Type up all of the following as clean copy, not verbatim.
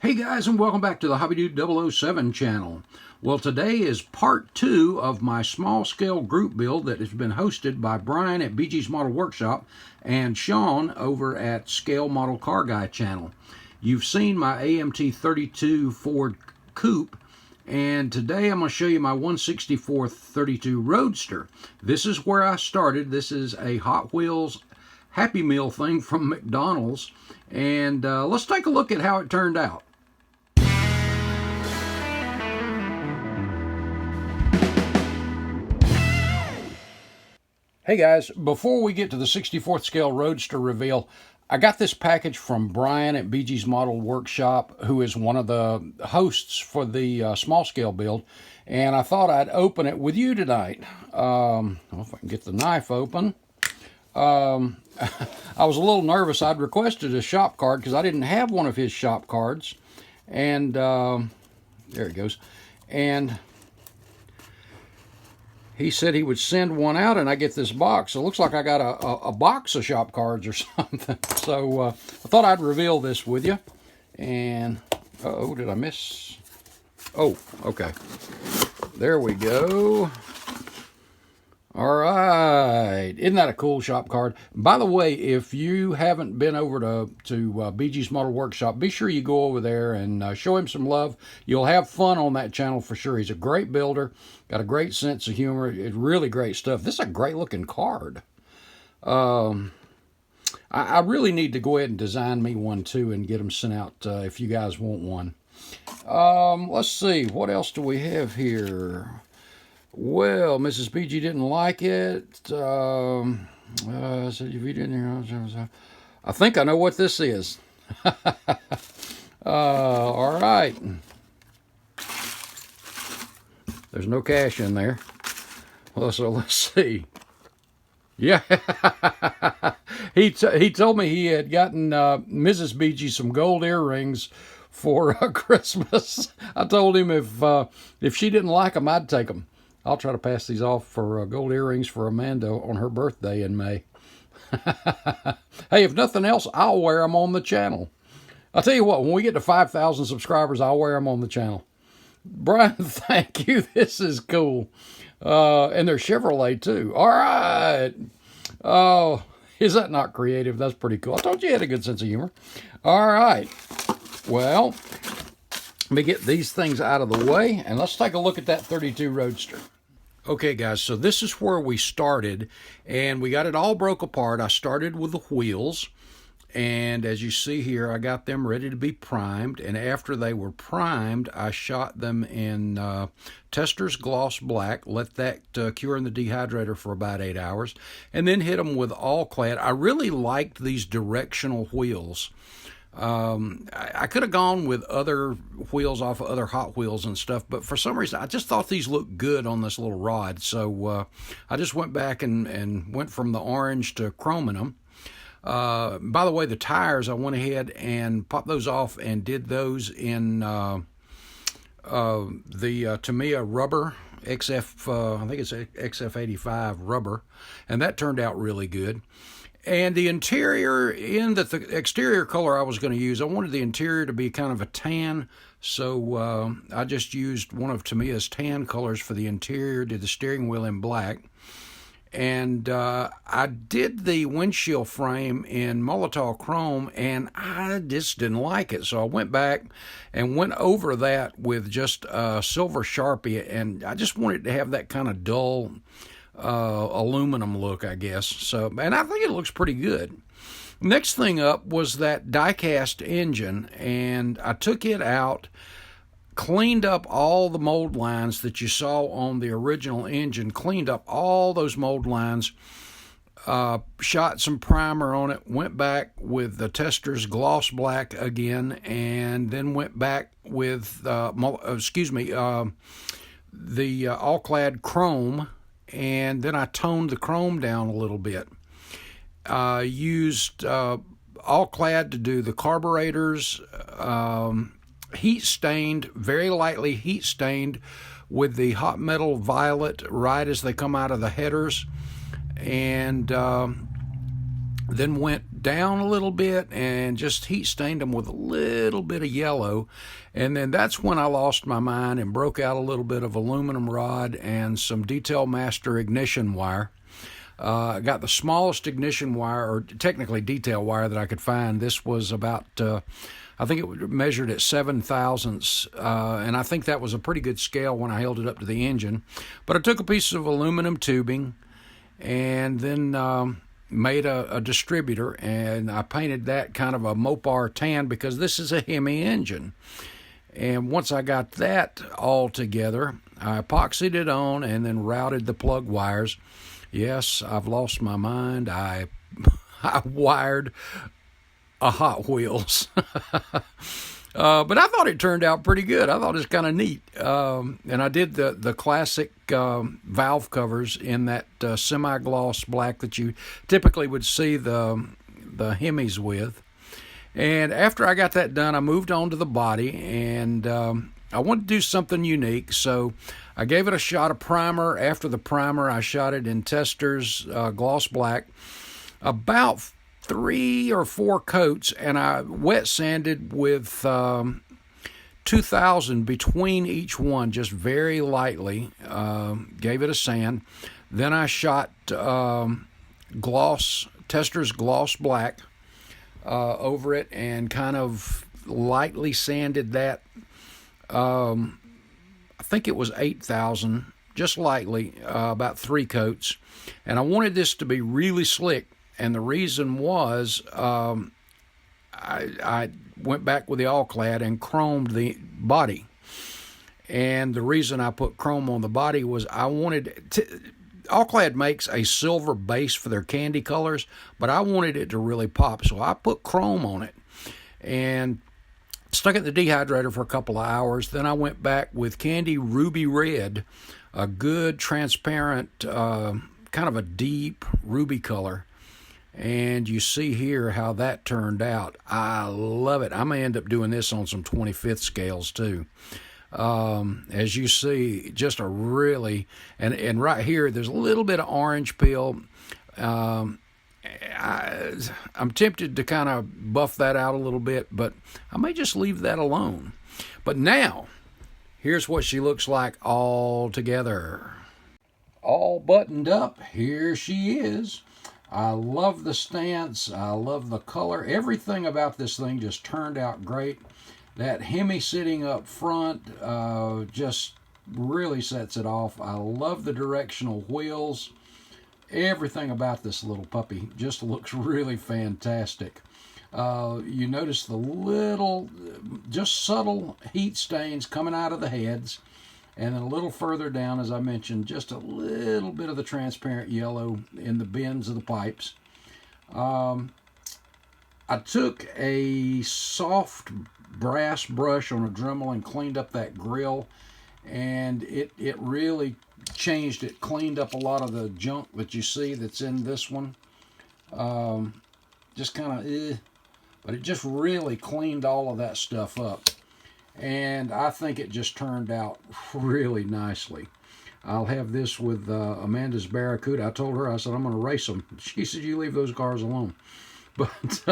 Hey guys, and welcome back to the Hobby Dude 007 channel. Well, today is part 2 of my small scale group build that has been hosted by Brian at BG's Model Workshop and Sean over at Scale Model Car Guy channel. You've seen my AMT 32 Ford Coupe, and today I'm going to show you my 164 32 Roadster. This is where I started. This is a Hot Wheels Happy Meal thing from McDonald's, and let's take a look at how it turned out. Hey guys, before we get to the 64th scale Roadster reveal, I got this package from Brian at BG's Model Workshop, who is one of the hosts for the small scale build, and I thought I'd open it with you tonight. Well, if I can get the knife open. I was a little nervous. I'd requested a shop card because I didn't have one of his shop cards, and there it goes. And he said he would send one out, and I get this box. So it looks like I got a box of shop cards or something. So I thought I'd reveal this with you. And, uh-oh, did I miss? Oh, okay. There we go. All right. Isn't that a cool shop card? By the way, if you haven't been over to BG's Model Workshop, be sure you go over there and show him some love. You'll have fun on that channel for sure. He's a great builder, got a great sense of humor. It's really great stuff. This is a great looking card. I really need to go ahead and design me one too and get them sent out if you guys want one. Let's see. What else do we have here? Well, Mrs. BG didn't like it. Said if you didn't, I think I know what this is. All right. There's no cash in there. Well, so let's see. Yeah, he told me he had gotten Mrs. BG some gold earrings for Christmas. I told him if she didn't like them, I'd take them. I'll try to pass these off for gold earrings for Amanda on her birthday in May. Hey, if nothing else, I'll wear them on the channel. I'll tell you what, when we get to 5,000 subscribers, I'll wear them on the channel. Brian, thank you. This is cool. And they're Chevrolet, too. All right. Oh, is that not creative? That's pretty cool. I told you had a good sense of humor. All right. Well, let me get these things out of the way, and let's take a look at that 32 Roadster. Okay, guys, so this is where we started, and we got it all broke apart. I started with the wheels, and as you see here, I got them ready to be primed, and after they were primed, I shot them in Tester's Gloss Black, let that cure in the dehydrator for about 8 hours, and then hit them with All-Clad. I really liked these directional wheels. I could have gone with other wheels off of other Hot Wheels and stuff, but for some reason, I just thought these looked good on this little rod. So I just went back and went from the orange to chroming them. By the way, the tires, I went ahead and popped those off and did those in the Tamiya rubber, XF, I think it's XF85 rubber, and that turned out really good. And the interior, in the exterior color I was going to use, I wanted the interior to be kind of a tan, so I just used one of Tamiya's tan colors for the interior, did the steering wheel in black. And I did the windshield frame in Molotov Chrome, and I just didn't like it. So I went back and went over that with just a silver Sharpie, and I just wanted to have that kind of dull aluminum look, I guess. So, and I think it looks pretty good. Next thing up was that die-cast engine, and I took it out, cleaned up all the mold lines that you saw on the original engine, cleaned up all those mold lines, shot some primer on it, went back with the Tester's Gloss Black again, and then went back with the All-Clad Chrome, and then I toned the chrome down a little bit. Used All-Clad to do the carburetors, heat stained, very lightly heat stained with the hot metal violet right as they come out of the headers, and then went down a little bit and just heat stained them with a little bit of yellow. And then that's when I lost my mind and broke out a little bit of aluminum rod and some Detail Master ignition wire. I got the smallest ignition wire, or technically detail wire, that I could find. This was about, I think it measured at 7 thousandths, and I think that was a pretty good scale when I held it up to the engine. But I took a piece of aluminum tubing and then made a distributor, and I painted that kind of a Mopar tan because this is a Hemi engine. And once I got that all together, I epoxied it on and then routed the plug wires. Yes, I've lost my mind. I wired a Hot Wheels. But I thought it turned out pretty good. I thought it was kind of neat. And I did the classic valve covers in that semi-gloss black that you typically would see the Hemis with. And after I got that done, I moved on to the body, and I wanted to do something unique, so I gave it a shot of primer. After the primer, I shot it in Tester's gloss black, about 3 or 4 coats, and I wet sanded with 2000 between each one, just very lightly. Gave it a sand. Then I shot Tester's gloss black over it and kind of lightly sanded that. I think it was 8,000, just lightly, about 3 coats. And I wanted this to be really slick. And the reason was I went back with the all-clad and chromed the body. And the reason I put chrome on the body was I wanted to... All-Clad makes a silver base for their candy colors, but I wanted it to really pop, so I put chrome on it and stuck it in the dehydrator for a couple of hours. Then I went back with Candy Ruby Red, a good transparent, kind of a deep ruby color. And you see here how that turned out. I love it. I may end up doing this on some 25th scales too. As you see, just a really, and right here, there's a little bit of orange peel. I'm tempted to kind of buff that out a little bit, but I may just leave that alone. But now, here's what she looks like all together. All buttoned up, here she is. I love the stance, I love the color. Everything about this thing just turned out great. That Hemi sitting up front just really sets it off. I love the directional wheels. Everything about this little puppy just looks really fantastic. You notice the little, just subtle heat stains coming out of the heads. And then a little further down, as I mentioned, just a little bit of the transparent yellow in the bends of the pipes. I took a soft brass brush on a Dremel and cleaned up that grill, and it really changed it, cleaned up a lot of the junk that you see that's in this one. Just kind of but it just really cleaned all of that stuff up, and I think it just turned out really nicely. I'll have this with Amanda's Barracuda. I told her, I said, I'm going to race them. She said, you leave those cars alone. But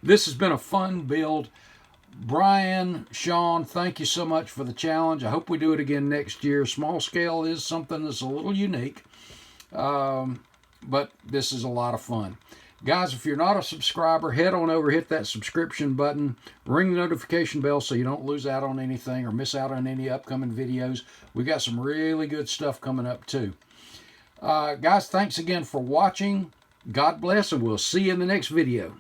this has been a fun build. Brian, Sean, thank you so much for the challenge. I hope we do it again next year. Small scale is something that's a little unique, but this is a lot of fun. Guys, if you're not a subscriber, head on over, hit that subscription button, ring the notification bell so you don't lose out on anything or miss out on any upcoming videos. We got some really good stuff coming up too. Guys, thanks again for watching. God bless, and we'll see you in the next video.